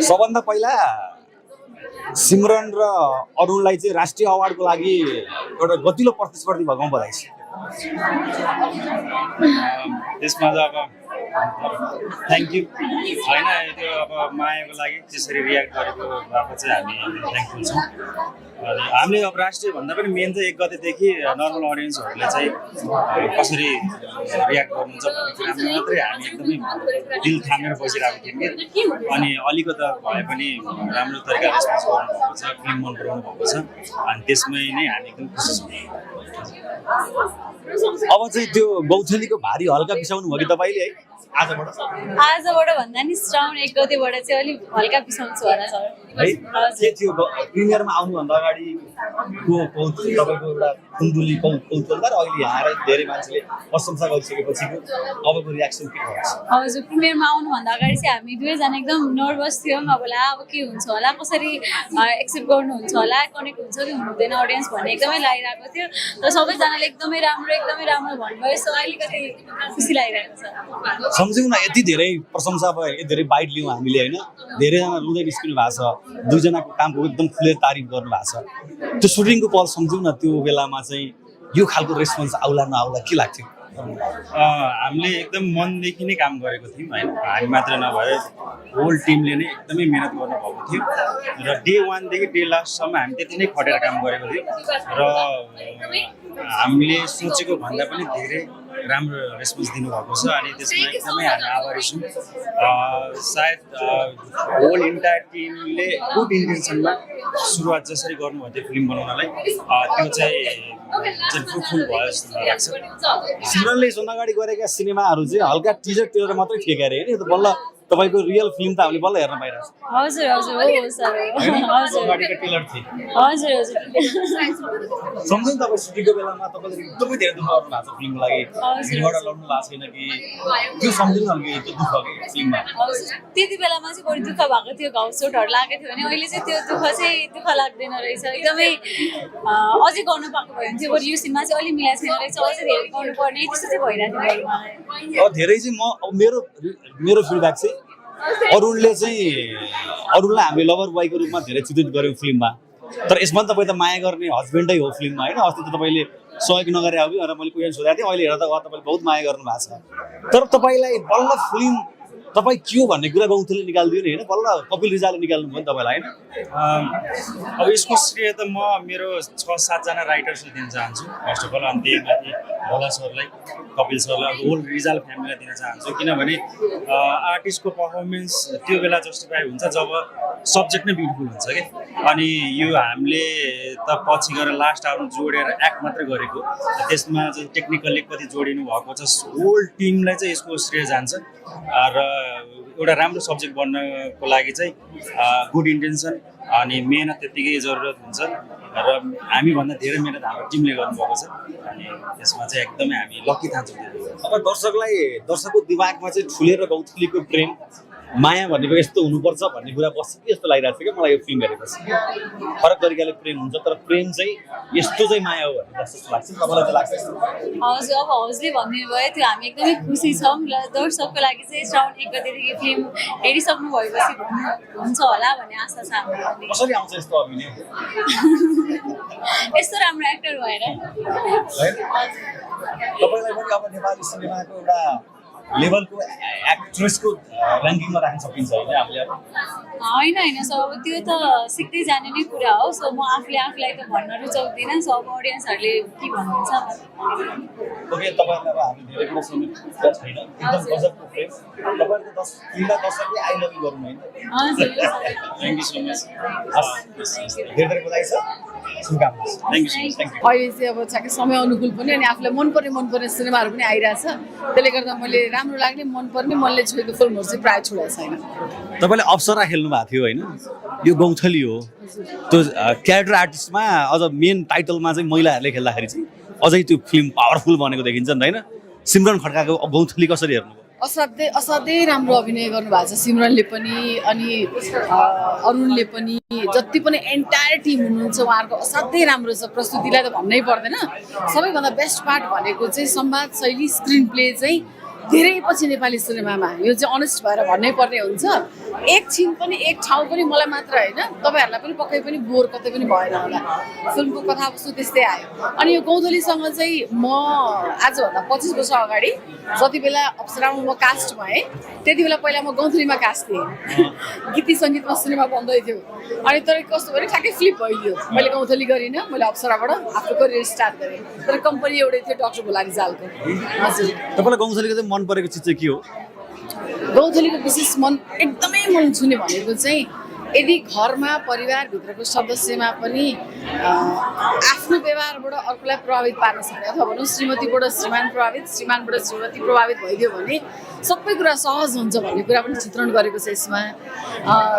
सबभन्दा पहिला सिमरन र अरुणलाई चाहिँ राष्ट्रिय अवार्डको लागि एउटा गतिलो प्रतिस्पर्धी भएकोमा बधाई छ। त्यसमा त अब थ्याङ्क यू होइन, त्यो अब मायाको लागि त्यसरी रियाक्ट गरेको भएको चाहिँ हामी थ्याङ्कफुल छौँ। अनि हामीले अब राष्ट्रिय भन्दा पनि मेन चाहिँ 1 गतेदेखि नर्मल अडियन्सहरूले चाहिँ कसरी रियाक्ट गर्नुहुन्छ भन्ने कुरामा मात्रै हामी एकदमै दिल थामेर बसिरहेको थियौँ कि अनि अलिकति भए पनि राम्रो तरिका रेस्पोन्स गर्नुभएको छ, फिल्म मन पराउनु भएको छ अनि त्यसमै नै हामी एकदम खुसी छौँ। अब चाहिँ त्यो गौथलीको भारी हल्का पिसाउनु भयो कि तपाईँले है आजबाट भन्दा नि श्रावण 1 गतेबाट चाहिँ अलिक हल्का पिसाउँछु होला सर है। के थियो प्रिमियरमा आउनुभन्दा अगाडि तपाईँको एउटा कुन्दुली कौतुकदार अहिले यहाँ आएर धेरै मान्छेले प्रशंसा गरिसकेपछिको अबको रियाक्सन के हुन्छ? हजुर, प्रिमियरमा आउनुभन्दा अगाडि चाहिँ हामी दुवैजना एकदम नर्भस थियौँ। अब के हुन्छ होला, कसरी एक्सेप्ट गर्नुहुन्छ होला, कनेक्ट हुन्छ कि हुँदैन अडियन्स भन्ने एकदमै लागिरहेको थियो। तर सबैजनाले एकदमै राम्रो भन्नुभयो। सो अलिकति खुसी लागिरहेको छ। सम्झौँ न, यति धेरै प्रशंसा भयो, यति धेरै बाइट लियौँ हामीले होइन, धेरैजना रुँदै निस्किनु भएको छ, दुईजनाको कामको एकदम खुलेर तारिफ गर्नु भएको छ। त्यो सुटिङको पल सम्झौँ न, त्यो बेलामा चाहिँ यो खालको रेस्पोन्स आउला नआउला के लाग्थ्यो? हामीले एकदम मनदेखि नै काम गरेको थियौँ होइन, हामी मात्र नभएर होल टिमले नै एकदमै मिहिनेत गर्नुभएको थियो र डे 1 देखि डे लास्टसम्म हामी त्यति नै खटेर काम गरेको थियौँ र हामीले सोचेको भन्दा पनि धेरै राम्रो रेस्पोन्स दिनुभएको छ अनि त्यसमा एकदमै हामी आभारी छौँ। सायद होल इन्टायर टिमले गुड इन्टेन्सनमा सुरुवात जसरी गर्नुभयो त्यो फिल्म बनाउनलाई त्यो चाहिँ फ्रुटफुल भयो जस्तो मलाई लाग्छ। सिमरनले यसभन्दा अगाडि गरेका सिनेमाहरू चाहिँ हल्का टिजर मात्रै थिए क्यारे होइन, त बल्ल तपाईँको रियल फिल्म त हामीले बल्ल हेर्न पाइरहेको छ। हजुर हो सर, सम्झौँ तपाईँ सुटिङको बेलामा तपाईँले एकदमै धेरै दुःख गर्नु भएको छ फिल्मको लागि, भिडबाट लड्नु भएको छैन कि त्यो सम्झिनु हल्के त्यो दुःख कि फिल्ममा? त्यति बेलामा चाहिँ बढी दुःख भएको थियो, घाउचोटहरू लागेको थियो भने अहिले चाहिँ त्यो दुःख लाग्दैन रहेछ। एकदमै अझै गर्नु पाएको भयो भने चाहिँ बरु यो सिनमा चाहिँ अलिक मिलाएको छैन रहेछ, अझै धेरै गर्नुपर्ने त्यस्तो चाहिँ भइरहेको थियो मलाई। धेरै चाहिँ मेरो फिडब्याक चाहिँ अरुणलाई हामीले लभर बोयको रूपमा धेरै चित्रित गऱ्यौँ फिल्ममा, तर यसमा पनि तपाईँ त माया गर्ने हस्बेन्डै हो फिल्ममा होइन। अस्ति त तपाईँले सहयोग नगरे हो कि भनेर मैले क्वेसन सोधेको थिएँ, अहिले हेर्दा तपाईँले बहुत माया गर्नु भएको छ। तर तपाईँलाई बल्ल फिल्म तपाईँ के हो भन्ने कुरा गौथलीले निकालिदियो नि होइन, बल्ल कपिल रिजालले निकाल्नु भयो नि तपाईँलाई होइन। अब यसको श्रेय त म मेरो 6-7 जना राइटर्सले दिन चाहन्छु फर्स्ट अफ अल, अनि त्यहीमाथि भोला सरलाई, कपिल सरलाई, होल रिजाल फ्यामिलीलाई दिन चाहन्छु किनभने आर्टिस्टको पर्फर्मेन्स त्यो बेला जस्टिफाई हुन्छ जब सब्जेक्ट नै ब्युटिफुल हुन्छ कि। अनि यो हामीले त पछि गएर लास्ट आउनु जोडेर एक्ट मात्रै गरेको, त्यसमा चाहिँ टेक्निकल्ली कति जोडिनु भएको छ, होल टिमलाई चाहिँ यसको श्रेय जान्छ र एउटा राम्रो सब्जेक्ट बन्नको लागि चाहिँ गुड इन्टेन्सन अनि मेहनत त्यत्तिकै जरुरत हुन्छ र हामीभन्दा धेरै मेहनत हाम्रो टिमले गर्नुभएको छ अनि त्यसमा चाहिँ एकदमै हामी लकी ठान्छौँ। अब दर्शकको दिमागमा चाहिँ ठुलेर गौथलीको प्रेम माया भनेको यस्तो हुनुपर्छ भन्ने कुरा बस्छ कि जस्तो लागिरहेको छ क्या मलाई यो फिल्म हेरेपछि। फरक तरिकाले प्रेम हुन्छ तर प्रेम चाहिँ यस्तो चाहिँ माया हो भन्ने जस्तो लाग्छ, तपाईँलाई चाहिँ लाग्छ? हजुर, अब हजुरले भनिदिनु भयो त्यो हामी एकदमै खुसी छौँ र दर्शकको लागि चाहिँ श्रावण 1 गतेदेखि फिल्म हेरिसक्नु भएपछि हुन्छ होला भन्ने आशा छ हाम्रो। कसरी आउँछ यस्तो अभिनय? यस्तो राम्रो एक्टर भएर तपाईँलाई पनि अब नेपाली सिनेमाको एउटा लेभलको एक्ट्रेसको ऱ्याङ्किङमा राख्न सकिन्छ होइन हामीले? होइन सो अब त्यो त सिक्दै जाने नै कुरा हो। सो म आफूलाई त भन्न रुचाउँदिनँ। सो अब अडियन्सहरूले के भन्नुहुन्छ ओके, तपाईँलाई अब हामी धेरै कुरा सुन्नु छैन, एकदम गजबको प्रेम तपाईँको दर्शकले आई लभ यु गर्नु होइन। थ्याङ्क यू सो मच, धेरै बधाई छ, शुभकामना। Thank you so much. अहिले चाहिँ अब ठ्याक्कै समय अनुकूल पनि अनि आफूलाई मनपर्ने सिनेमाहरू पनि आइरहेछ, त्यसले गर्दा मैले राम्रो लाग्ने मनपर्ने मनले छोएको फिल्महरू चाहिँ प्रायः छोडेको छैन। तपाईँले अप्सरा खेल्नु भएको थियो होइन, यो गौथली हो, त्यो क्यारेक्टर आर्टिस्टमा अझ मेन टाइटलमा चाहिँ महिलाहरूले खेल्दाखेरि चाहिँ अझै त्यो फिल्म पावरफुल बनेको देखिन्छ नि त होइन। सिमरन खड्काको गौथली कसरी हेर्नुभयो? असाध्यै राम्रो अभिनय गर्नुभएको छ सिमरनले पनि अनि अरुणले पनि, जति पनि एन्टायर टिम हुनुहुन्छ उहाँहरूको असाध्यै राम्रो छ। प्रस्तुतिलाई त भन्नै पर्दैन, सबैभन्दा बेस्ट पार्ट भनेको चाहिँ संवाद शैली, स्क्रिन प्ले चाहिँ धेरै पछि नेपाली सिनेमामा यो चाहिँ अनेस्ट भएर भन्नै पर्ने हुन्छ एकछिन पनि एक ठाउँ पनि मलाई मात्र होइन तपाईँहरूलाई पनि पक्कै पनि बोर कतै पनि भएन होला फिल्मको कथावस्तु त्यस्तै आयो अनि यो गौँथलीसँग चाहिँ म आजभन्दा 25 वर्ष अगाडि जति बेला अप्सरामा म कास्ट भएँ त्यति बेला पहिला म गौँथलीमा कास्ट थिएँ गीति सङ्गीतमा सिनेमा बन्दै थियो अनि तर कस्तो भने ठ्याक्कै फ्लिप भइदियो मैले गौँथली गरिनँ मैले अप्सराबाट आफ्नो करियर स्टार्ट गरेँ तर कम्पनी एउटै थियो डाक्टर भोला रिजालको हजुर तपाईँलाई गौँथलीको चाहिँ मन परेको चिज चाहिँ के हो गौँथलीको विशेष मन एकदमै मन छुने भनेको चाहिँ यदि घरमा परिवारभित्रको सदस्यमा पनि आफ्नो व्यवहारबाट अर्कोलाई प्रभावित पार्न सक्ने अथवा भनौँ श्रीमतीबाट श्रीमान प्रभावित श्रीमानबाट श्रीमती प्रभावित भइदियो भने सबै कुरा सहज हुन्छ भन्ने कुरा पनि चित्रण गरेको छ यसमा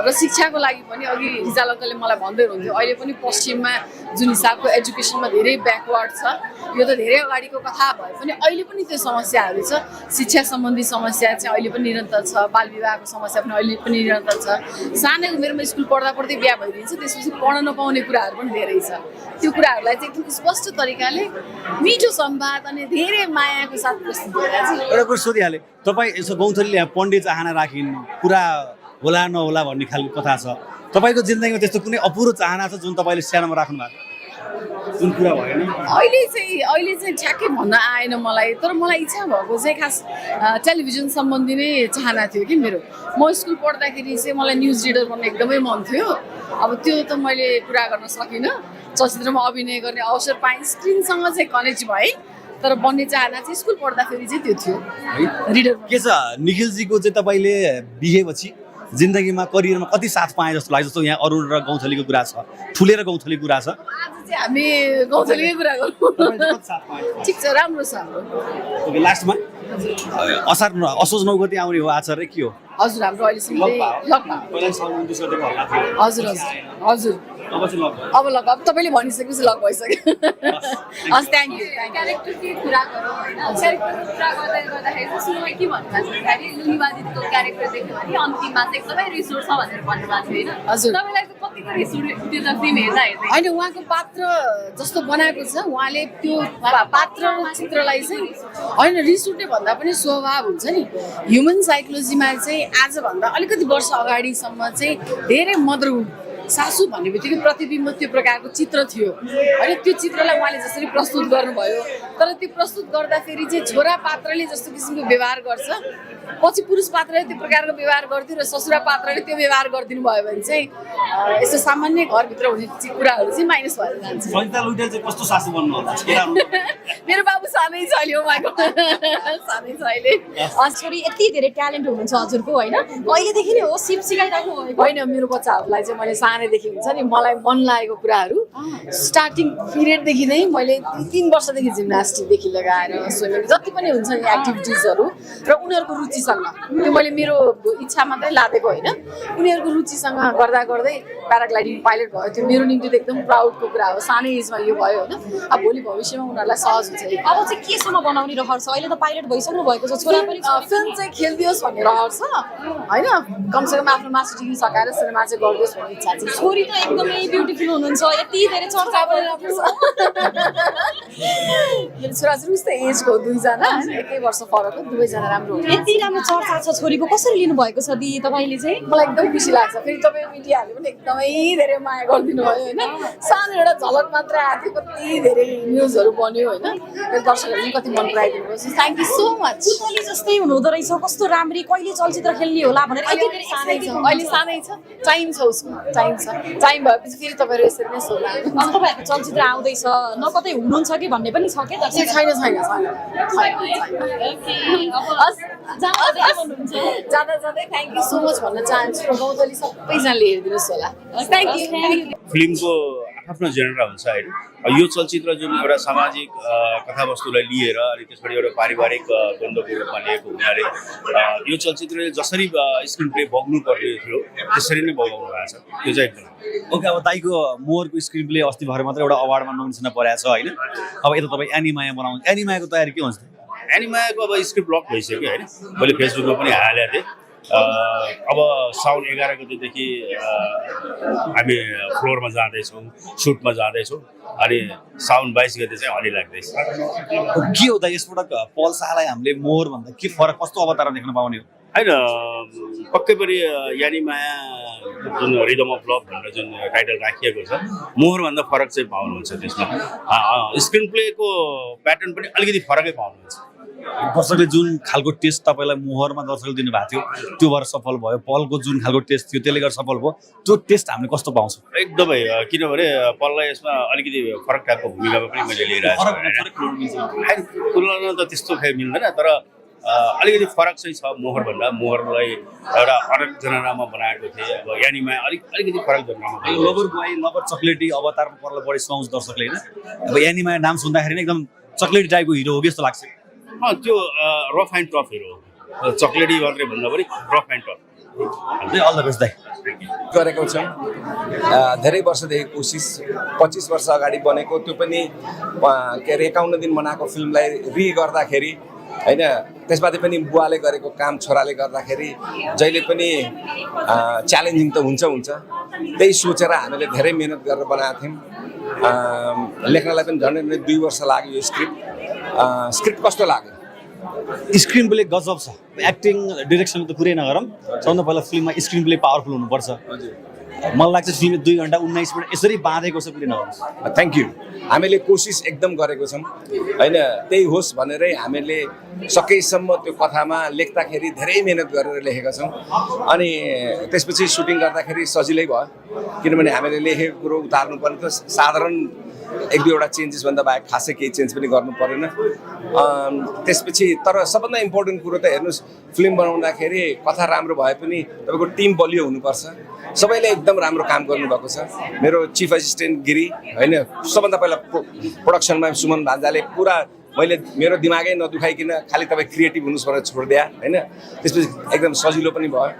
र शिक्षाको लागि पनि अघि रिजाल अङ्कलले मलाई भन्दै हुनुहुन्थ्यो अहिले पनि पश्चिममा जुन हिसाबको एजुकेसनमा धेरै ब्याकवर्ड छ यो त धेरै अगाडिको कथा भए पनि अहिले पनि त्यो समस्याहरू छ शिक्षा सम्बन्धी समस्या चाहिँ अहिले पनि निरन्तर छ बाल विवाहको समस्या पनि अहिले पनि निरन्तर छ सानै उमेरमा स्कुल पढ्दा पढ्दै बिहा भइदिन्छ त्यसपछि पढ्न नपाउने कुराहरू पनि धेरै छ त्यो कुराहरूलाई चाहिँ एकदम स्पष्ट तरिकाले मिठो संवाद अनि धेरै मायाको साथ प्रस्तुत गरेर चाहिँ एउटा कुरो सोधिहालेँ तपाईँ यसो गौँथलीले पण्डित चाहना राखिन् पुरा होला नहोला भन्ने खालको कथा छ तपाईँको जिन्दगीमा त्यस्तो कुनै अपुरो चाहना छ जुन तपाईँले सानोमा राख्नु भएको जुन कुरा भएन अहिले चाहिँ ठ्याक्कै भन्न आएन मलाई तर मलाई इच्छा भएको चाहिँ खास टेलिभिजन सम्बन्धी नै चाहना थियो कि मेरो म स्कुल पढ्दाखेरि चाहिँ मलाई न्युज रिडर बन्ने एकदमै मन थियो अब त्यो त मैले पुरा गर्न सकिनँ चलचित्रमा अभिनय गर्ने अवसर पाएँ स्क्रिनसँग चाहिँ कनेक्ट भएँ तर बन्ने चाहना चाहिँ स्कुल पढ्दाखेरि चाहिँ त्यो थियो रिडर के छ निखिलजीको चाहिँ तपाईँले बिहेपछि जिन्दगीमा करियरमा कति साथ पाएँ जस्तो लाग्छ जस्तो यहाँ अरुण र गौँथलीको कुरा छ ठुलेर गौँथली कुरा छ आज चाहिँ हामी गौँथलीकै कुरा गरौँ ठिक छ राम्रो छ हाम्रो ओके लास्टमा असोज 9 गते आउने हो आचार्य के हो हजुर हाम्रो अहिलेसम्म हजुर हजुर अब लग अब तपाईँले भनिसकेपछि लग भइसक्यो हस् थ्याङ्क यू क्यारेक्टरकै कुरा गरौँ होइन क्यारेक्टरको कुरा गर्दाखेरि चाहिँ सुरुमा के भन्नुभएको छ भन्दाखेरि लुङीबाजीको क्यारेक्टर देख्यो भने अन्तिममा चाहिँ एकदमै रिस उठ्छ भनेर भन्नुभएको थियो होइन हजुर तपाईँलाई चाहिँ कतिको रिस उठ्यो त्यो त फिल्म हेर्दा हेर्दै होइन उहाँको पात्र जस्तो बनाएको छ उहाँले त्यो पात्र चित्रलाई चाहिँ होइन रिस उठ्ने भन्दा पनि स्वभाव हुन्छ नि ह्युमन साइकोलोजीमा चाहिँ आजभन्दा अलिकति वर्ष अगाडिसम्म चाहिँ धेरै मदर सासू भन्ने बित्तिकै प्रतिबिम्ब त्यो प्रकारको चित्र थियो होइन त्यो चित्रलाई उहाँले जसरी प्रस्तुत गर्नुभयो तर त्यो प्रस्तुत गर्दाखेरि चाहिँ छोरा पात्रले जस्तो किसिमको व्यवहार गर्छ पछि पुरुष पात्रले त्यो प्रकारको व्यवहार गर्थ्यो र ससुरा पात्रले त्यो व्यवहार गरिदिनु भयो भने चाहिँ यस्तो सामान्य घरभित्र हुने कुराहरू चाहिँ माइनस भएर जान्छ कस्तो सासू बन्नुहुन्छ मेरो बाबु सानै छ अहिले उहाँको सानै छ अहिले छोरी यति धेरै ट्यालेन्ट हुनुहुन्छ हजुरको होइन अहिलेदेखि नै हो सिप सिकाइराख्नु भएको होइन मेरो बच्चाहरूलाई चाहिँ मैले सानैदेखि हुन्छ नि मलाई मन लागेको कुराहरू स्टार्टिङ पिरियडदेखि नै मैले 3 वर्षदेखि जिम्नास्टिकदेखि लगाएर स्विमिङ जति पनि हुन्छ नि एक्टिभिटिजहरू र उनीहरूको रुचिसँग त्यो मैले मेरो इच्छा मात्रै लादेको होइन उनीहरूको रुचिसँग गर्दा गर्दै प्याराग्लाइडिङ पाइलट भयो त्यो मेरो निम्ति त एकदम प्राउडको कुरा हो सानै एजमा यो भयो होइन अब भोलि भविष्यमा उनीहरूलाई सहज हुन्छ अब चाहिँ केसम्म बनाउने रहर छ अहिले त पाइलट भइसक्नु भएको छ छोरा पनि फिल्म चाहिँ खेलिदियोस् भन्ने रहर छ होइन कमसेकम आफ्नो मास्टर डिग्री सकाएर सिनेमा चाहिँ गरिदियोस् भन्ने इच्छा छ छोरी त एकदमै ब्युटिफुल हुनुहुन्छ यति धेरै चर्चा मेरो छोराछोरी उस्तै एजको दुईजना एकै वर्ष फरक हो दुवैजना राम्रो हुन्छ यति राम्रो चर्चा छ छोरीको कसरी लिनुभएको छ दि तपाईँले चाहिँ मलाई एकदम खुसी लाग्छ फेरि तपाईँ मिडियाहरूले पनि एकदमै धेरै माया गरिदिनु भयो होइन सानो एउटा झलक मात्र आएको थियो कति धेरै न्युजहरू बन्यो होइन दर्शकहरूले पनि कति मन पराइदिनु भयो थ्याङ्क यू सो मच पुतली जस्तै हुनुहुँदो रहेछ कस्तो राम्री कहिले चलचित्र खेल्ने होला भनेर यति धेरै सानै छ अहिले सानै छ टाइम छ उसको टाइम छ टाइम भएपछि फेरि तपाईँहरू यसरी नै सोध्नु तपाईँहरूको चलचित्र आउँदैछ न कतै हुनुहुन्छ कि भन्ने पनि छ क्या छैन जाँदा जाँदै थ्याङ्क यू सो मच भन्न चाहन्छु र गौँथली सबैजनाले हेरिदिनुहोस् होला थ्याङ्क यू फिल्मको आफ्नो जेनरा हुन्छ होइन यो चलचित्र जुन एउटा सामाजिक कथावस्तुलाई लिएर अनि त्यसबाट एउटा पारिवारिक द्वन्द्वको रूपमा लिएको हुनाले यो चलचित्रले जसरी स्क्रिन प्ले बग्नु पर्ने थियो त्यसरी नै बगाउनु भएको छ त्यो चाहिँ एकदम ओके अब दाइको मोहरको स्क्रिन प्ले अस्ति भएर मात्रै एउटा अवार्डमा नोमिनेसन परेको छ होइन अब यता तपाईँ एनिमाया बनाउनु एनिमायाको तयारी के हुन्छ एनिमायाको अब स्क्रिप्ट ब्लक भइसक्यो होइन मैले फेसबुकमा पनि हालेको थिएँ अब साउन 11 गतेदेखि हामी फ्लोरमा जाँदैछौँ, सुटमा जाँदैछौँ, अनि साउन 22 गते चाहिँ हली लाग्दैछ। के हो त यसपटक पल शाहलाई हामीले मोहर भन्दा के फरक कस्तो अवतार देख्न पाउने हो? होइन, पक्कै पनि यानी माया जुन रिदम अफ लभ भनेर जुन टाइटल राखिएको छ, मोहरभन्दा फरक चाहिँ पाउनुहुन्छ त्यसमा। स्क्रिन प्लेको प्याटर्न पनि अलिकति फरकै पाउनुहुन्छ। दर्शकले जुन खालको टेस्ट तपाईँलाई मोहरमा दर्शकले दिनुभएको थियो त्यो भएर सफल भयो, पलको जुन खालको टेस्ट थियो त्यसले गर्दा सफल भयो, त्यो टेस्ट हामीले कस्तो पाउँछौँ? एकदमै, किनभने पललाई यसमा अलिकति फरक टाइपको भूमिकामा पनि मैले लिइरहेको छु। तुलना त त्यस्तो खै मिल्दैन, तर अलिकति फरक चाहिँ छ मोहरभन्दा। मोहरलाई एउटा अलग जनरामा बनाएको थिएँ, अब यानी माया अलिकति फरक जनरामा। लभर बोय, लभर चक्लेटी अवतारमा पर्ला बढी सुहाउँछ दर्शकले होइन। अब यानी माया नाम सुन्दाखेरि नै एकदम चक्लेटी टाइपको हिरो हो कि जस्तो लाग्छ। त्यो रफ एन्ड टफ हिरो हो, चक्लेटी मात्रै भन्दा पनि rough and tough. All the best दाइ। गरेको छौँ धेरै वर्षदेखि कोसिस, 25 वर्ष अगाडि बनेको, त्यो पनि के अरे 51 दिन बनाएको फिल्मलाई गर्दाखेरि होइन, त्यसमाथि पनि बुवाले गरेको काम छोराले गर्दाखेरि जहिले पनि च्यालेन्जिङ त हुन्छ। त्यही सोचेर हामीले धेरै मेहनत गरेर बनाएको थियौँ। लेख्नलाई पनि झन्डै 2 वर्ष लाग्यो यो स्क्रिप्ट कस्तो लाग्यो? स्क्रिन प्ले गजब छ, एक्टिङ डिरेक्सन त कुरै नगरौँ, सबभन्दा पहिला फिल्ममा स्क्रिन प्ले पावरफुल हुनुपर्छ। मलाई लाग्छ फिल्म 2 घन्टा 19 मिनट यसरी बाँधेको छ, कुरै नगर्नुहोस्। Thank you. हामीले कोसिस एकदम गरेको छौँ होइन, त्यही होस् भनेरै हामीले सकेसम्म त्यो कथामा लेख्दाखेरि धेरै मेहनत गरेर लेखेका छौँ। अनि त्यसपछि सुटिङ गर्दाखेरि सजिलै भयो, किनभने हामीले लेखेको कुरो उतार्नु पर्ने त साधारण 1-2वटा चेन्जेस भन्दा बाहेक खासै केही चेन्ज पनि गर्नु परेन। त्यसपछि तर सबभन्दा इम्पोर्टेन्ट कुरो त हेर्नुहोस्, फिल्म बनाउँदाखेरि कथा राम्रो भए पनि तपाईँको टिम बलियो हुनुपर्छ। सबैले एकदम राम्रो काम गर्नुभएको छ। मेरो चिफ एसिस्टेन्ट गिरी होइन, सबभन्दा पहिला प्रोडक्सनमा सुमन भान्जाले पुरा मैले मेरो दिमागै नदुखाइकन खालि तपाईँ क्रिएटिभ हुनुहोस् भनेर छोडिदिया होइन। त्यसपछि एकदम सजिलो पनि भयो।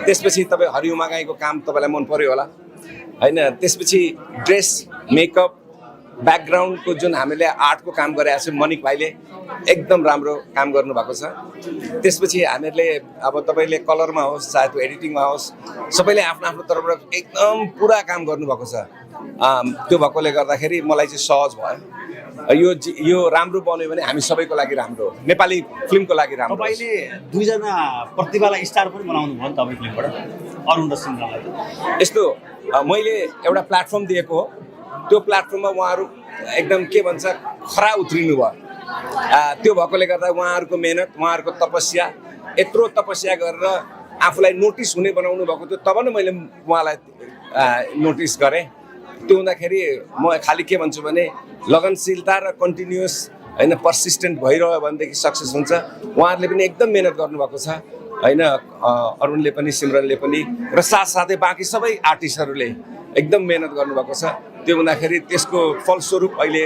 त्यसपछि तपाईँ हरिउमा गाईको काम तपाईँलाई मन पर्यो होला होइन। त्यसपछि ड्रेस, मेकअप, ब्याकग्राउन्डको जुन हामीले आर्टको काम गरेको छ मनिक भाइले एकदम राम्रो काम गर्नुभएको छ। त्यसपछि हामीहरूले अब तपाईँले कलरमा होस् चाहे त्यो एडिटिङमा होस्, सबैले आफ्नो आफ्नो तर्फबाट एकदम पुरा काम गर्नुभएको छ। त्यो भएकोले गर्दाखेरि मलाई चाहिँ सहज भयो। यो राम्रो बन्यो भने हामी सबैको लागि राम्रो हो, नेपाली फिल्मको लागि राम्रो। तपाईँले 2 जना प्रतिभालाई स्टार पनि बनाउनु भयो नि तपाईँ फिल्मबाट, अरुण र सिमरनलाई। यस्तो मैले एउटा प्लेटफर्म दिएको हो, त्यो प्लेटफर्ममा उहाँहरू एकदम के भन्छ खरा उत्रिनु भयो। त्यो भएकोले गर्दा उहाँहरूको मेहनत, उहाँहरूको तपस्या, यत्रो तपस्या गरेर आफूलाई नोटिस हुने बनाउनु भएको थियो, तब नै मैले उहाँलाई नोटिस गरेँ। त्यो हुँदाखेरि म खालि के भन्छु भने लगनशीलता र कन्टिन्युस होइन पर्सिस्टेन्ट भइरह्यो भनेदेखि सक्सेस हुन्छ। उहाँहरूले पनि एकदम मेहनत गर्नुभएको छ होइन, अरुणले पनि सिमरनले पनि र साथसाथै बाँकी सबै आर्टिस्टहरूले एकदम मेहनत गर्नुभएको छ। त्यो हुँदाखेरि त्यसको फलस्वरूप अहिले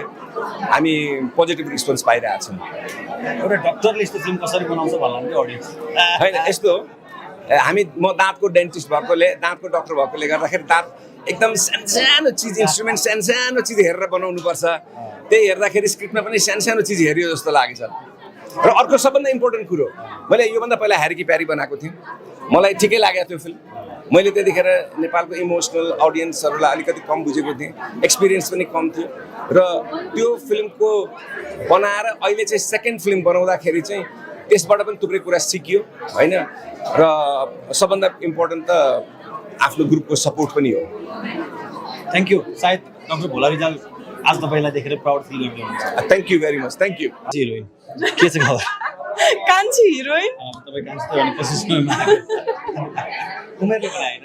हामी पोजिटिभ रिस्पोन्स पाइरहेछौँ। एउटा डक्टरले यस्तो फिल्म कसरी बनाउँछ भन्ला नि अडियन्स होइन, यस्तो म दाँतको डेन्टिस्ट भएकोले, दाँतको डक्टर भएकोले गर्दाखेरि दाँत एकदम सानो चिज, इन्स्ट्रुमेन्ट सानो चिज हेरेर बनाउनुपर्छ। त्यही हेर्दाखेरि स्क्रिप्टमा पनि सानो चिज हेरियो जस्तो लागेछ। र अर्को सबभन्दा इम्पोर्टेन्ट कुरो, मैले योभन्दा पहिला ह्यारी की प्यारी बनाएको थिएँ, मलाई ठिकै लागेको थियो फिल्म। मैले त्यतिखेर नेपालको इमोसनल अडियन्सहरूलाई अलिकति कम बुझेको थिएँ, एक्सपिरियन्स पनि कम थियो। र त्यो फिल्मको बनाएर अहिले चाहिँ सेकेन्ड फिल्म बनाउँदाखेरि चाहिँ त्यसबाट पनि थुप्रै कुरा सिकियो होइन। र सबभन्दा इम्पोर्टेन्ट त आफ्नो ग्रुपको सपोर्ट पनि हो। Thank you. सायद डक्टर भोला रिजाल आज तपाईँलाई देखेर प्राउड फिल गर्नुहुन्छ। Thank you very much, thank you. Heroine के छ खबर? कान्छी हिरोइन तपाईँ कान्छी त भने कोसिसमा उमेरले पनि होइन,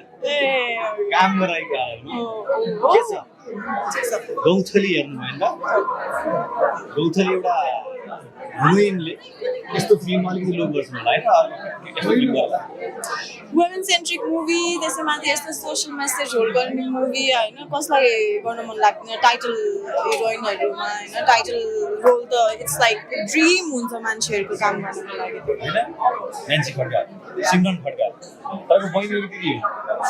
काम गराएको के छ? गौथली हेर्नु भयो नि त? गौथली एउटा हिरोइनले यस्तो फिल्म अलिकति लो गर्छ होला होइन, वुमेन सेन्ट्रिक मुभी, त्यसैमाथि यस्तो सोसल मेसेज होल्ड गर्ने मुभी होइन, कसलाई गर्न मन लाग्दैन? टाइटल हिरोइनहरूमा होइन, टाइटल रोल त इट्स लाइक ड्रिम हुन्छ मान्छेहरूको काम गर्नको लागि होइन। नेन्सी खड्का, सिमरन खड्का, तपाईँको बहिनी दिदी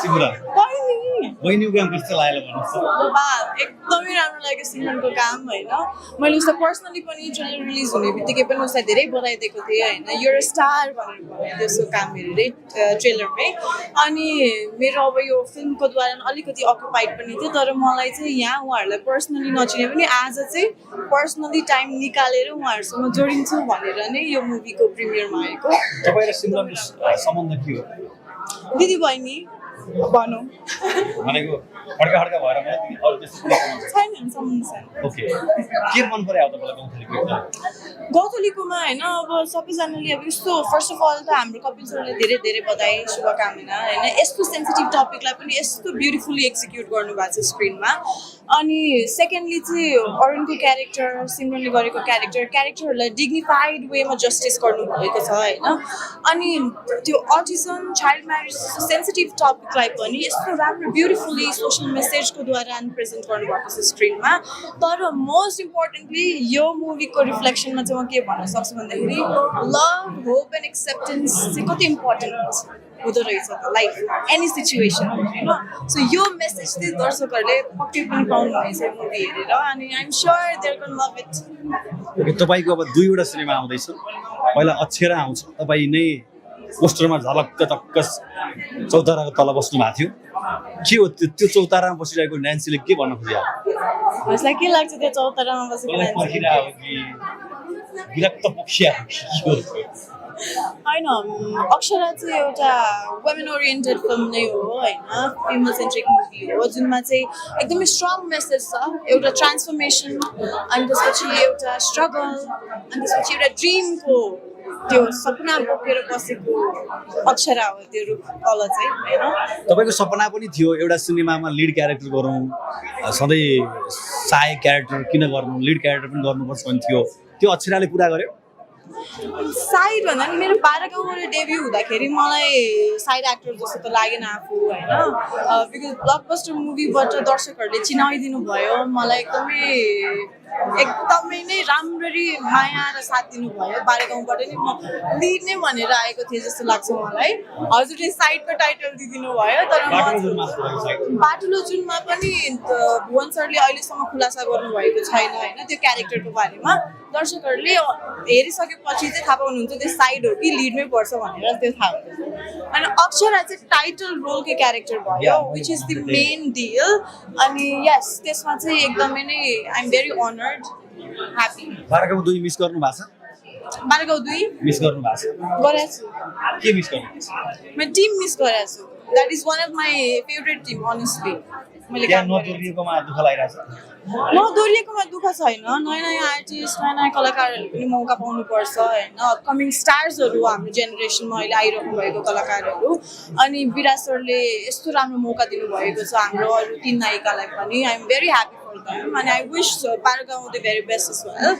सिमरन, बहिनी बहिनीको काम कस्तो लाग्यो भन्नुहोस् त। बा एकदमै राम्रो लाग्यो सिमरनको काम होइन। मैले उसलाई पर्सनली पनि ट्रेलर रिलिज हुने बित्तिकै पनि उसलाई धेरै बधाई दिएको थिएँ होइन, युर स्टार भनेर भने त्यसको काम हेरेरै ट्रेलरमै। अनि मेरो अब यो फिल्मको द्वारा अलिकति अकुपाइड पनि थियो, तर मलाई चाहिँ यहाँ उहाँहरूलाई पर्सनली नचिने पनि आज चाहिँ पर्सनली टाइम निकालेर उहाँहरूसँग जोडिन्छु भनेर नै यो मुभीको प्रिमियरमा आएको। तपाईँ र सिमरनको सम्बन्ध के हो? दिदी बहिनी भनौँ भनेको हड्का भएर पनि अरू त्यस्तो कुनै छैन सम्बन्ध छैन। ओके, के मन पर्यो अब तपाईँलाई गाउँथलीको? गौथलीकोमा होइन अब सबैजनाले अब यस्तो फर्स्ट अफ अल त हाम्रो कपिल सरले धेरै धेरै बधाई शुभकामना होइन, यस्तो सेन्सिटिभ टपिकलाई पनि यस्तो ब्युटिफुल्ली एक्जिक्युट गर्नुभएको छ स्क्रिनमा। अनि सेकेन्डली चाहिँ अरुणको क्यारेक्टर, सिमरनले गरेको क्यारेक्टरहरूलाई डिग्निफाइड वेमा जस्टिस गर्नुभएको छ होइन। अनि त्यो अटिजम, चाइल्ड म्यारेज जस्तो सेन्सिटिभ टपिकलाई पनि यस्तो राम्रो ब्युटिफुल्ली सोसल मेसेजको द्वारा प्रेजेन्ट गर्नुभएको छ स्क्रिनमा। तर मोस्ट इम्पोर्टेन्टली यो मुभीको रिफ्लेक्सनमा चाहिँ म के भन्न सक्छु भन्दाखेरि लभ, होप एन्ड एक्सेप्टेन्स चाहिँ कति इम्पोर्टेन्ट हुँदो रहेछ त लाइफमा, एनी सिचुएसन होइन। सो यो मेसेज चाहिँ दर्शकहरूले पक्कै पनि पाउनुहुनेछ मुभी हेरेर, अनि I'm sure they're gonna love it. Okay, तपाईँको अब 2वटा सिनेमा आउँदैछ। पहिला अक्षरा आउँछ, तपाईँ नै पोस्टरमा झलक्क टक्क चौताराको तल बस्नु भएको थियो। के हो त्यो चौतारामा बसिरहेको न्यान्सीले के भन्न खोज्यो? उसलाई के लाग्छ त्यो चौतारामा बसेको मलाई मान्छे? पर्खिरहेको कि विरक्त पक्षिया होइन, अक्षरा चाहिँ एउटा वुमेन ओरिएन्टेड फिल्म नै हो होइन, फिमेल सेन्ट्रिक मुभी हो जुनमा चाहिँ एकदमै स्ट्रङ मेसेज छ, एउटा ट्रान्सफर्मेसन, अनि त्यसपछि एउटा स्ट्रगल, अनि त्यसपछि एउटा ड्रिमको त्यो सपना बोकेर बसेको अक्षरा हो त्यो रूप तल चाहिँ होइन। तपाईँको सपना पनि थियो एउटा सिनेमामा लिड क्यारेक्टर गरौँ, सधैँ सहायक क्यारेक्टर किन गर्नु, लिड क्यारेक्टर पनि गर्नुपर्छ भन्ने थियो, त्यो अक्षराले पुरा गर्यो? साइड भन्दा पनि मेरो 12 गाउँबाट डेब्यू हुँदाखेरि मलाई साइड एक्टर जस्तो त लागेन आफू होइन, बिकज ब्लकबस्टर मुभीबाट दर्शकहरूले चिनाइदिनु भयो मलाई, एकदमै नै राम्ररी माया र साथ दिनुभयो। 12 गाउँबाट नै म लिड नै भनेर आएको थिएँ जस्तो लाग्छ मलाई। हजुरले साइडको टाइटल दिइदिनु भयो, तर बाटुलो जुनमा पनि भुवन सरले अहिलेसम्म खुलासा गर्नुभएको छैन होइन त्यो क्यारेक्टरको बारेमा। दर्शकहरूले हेरिसकेपछि चाहिँ थाहा पाउनुहुन्छ त्यो साइड हो कि लिडमै पर्छ भनेर त्यो थाहा हुन्छ। अनि अक्षरा चाहिँ टाइटल रोलकै क्यारेक्टर भयो, which is the main deal. अनि यस, त्यसमा चाहिँ एकदमै नै I am very honoured, happy. 12 गाउँ 2 मिस गर्नु भएको छ? 12 गाउँ 2 मिस गर्नु भएको छ? गरेको छु। के मिस गर्नु भएको छ? म टिम मिस गरेको छु। That is one of my favourite team honestly. मैले त्यहाँ काम गरेको नदोरिएकोमा दुःख लागिरहेको छ? नदोरिएकोमा दुःख छैन, नयाँ नयाँ आर्टिस्ट, नयाँ नयाँ कलाकारहरूले पनि मौका पाउनुपर्छ होइन। अपकमिङ स्टार्सहरू हाम्रो जेनेरेसनमा अहिले आइरहनु भएको कलाकारहरू, अनि विराज सरले यस्तो राम्रो मौका दिनुभएको छ हाम्रो अरू 3 नायिकालाई पनि। I am very happy for them, अनि आई विश 12 गाउँ the very best as well.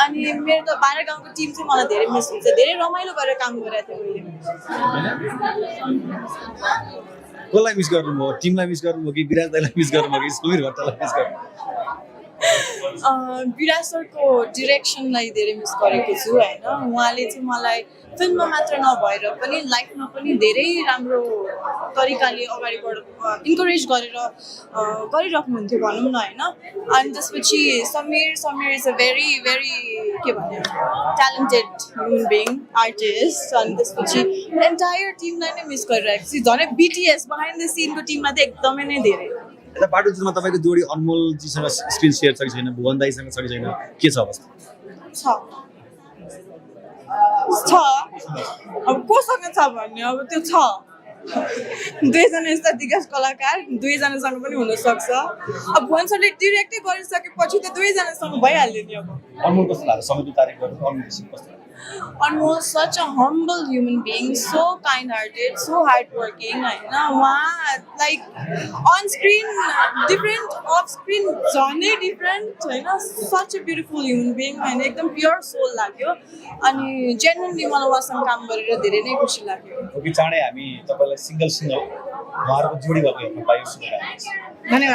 अनि मेरो त 12 गाउँको टिम चाहिँ मलाई धेरै मिस हुन्छ, धेरै रमाइलो गरेर काम गरेको थिएँ मैले। कसलाई मिस गर्नुभयो? टिमलाई मिस गर्नुभयो कि विराज दाइलाई मिस गर्नुभयो कि समीर भट्टलाई मिस गर्नुभयो? विराज सरको डिरेक्सनलाई धेरै मिस गरेको छु होइन। उहाँले चाहिँ मलाई फिल्ममा मात्र नभएर पनि लाइफमा पनि धेरै राम्रो तरिकाले अगाडि इन्करेज गरिराख्नुहुन्थ्यो भनौँ न होइन। अनि त्यसपछि Samir is a very very के भन्ने ट्यालेन्टेड ह्युमन बिङ, आर्टिस्ट। अनि त्यसपछि एन्टायर टिमलाई नै मिस गरिरहेको छु, झनै बिटिएस बिहाइन्ड द सिनको टिममा चाहिँ एकदमै नै धेरै। यता बाटोजुमा तपाईँको जोडी अनमोलजीसँग स्क्रिन सेयर छ कि छैन? भुवन दाइसँग छ कि छैन? के छ अवस्था? छ अब कोसँग छ भन्ने, अब त्यो छ। 2 जना यस्ता दिग्गज कलाकार 2 जनासँग पनि हुनसक्छ। अब भुवन सरले डिरेक्टै गरिसकेपछि त 2 जनासँग भइहाल्यो नि। अब अनमोल कस्तो लाग्यो? समय तारिफ गर्नु अनमोल कस्तो लाग्यो? Anmol is such a humble human being, so kind-hearted, so hardworking. Wow, like on screen different, off screen journey different. Such a beautiful human being and एकदम pure soul लाग्यो। अनि genuinely मलाई उहाँसँग काम गरेर धेरै नै खुसी लाग्यो। ओके, चाँडै हामी तपाईँलाई सिंगल उहाँहरूको जोडी भएको हेर्न पाइयो। धन्यवाद।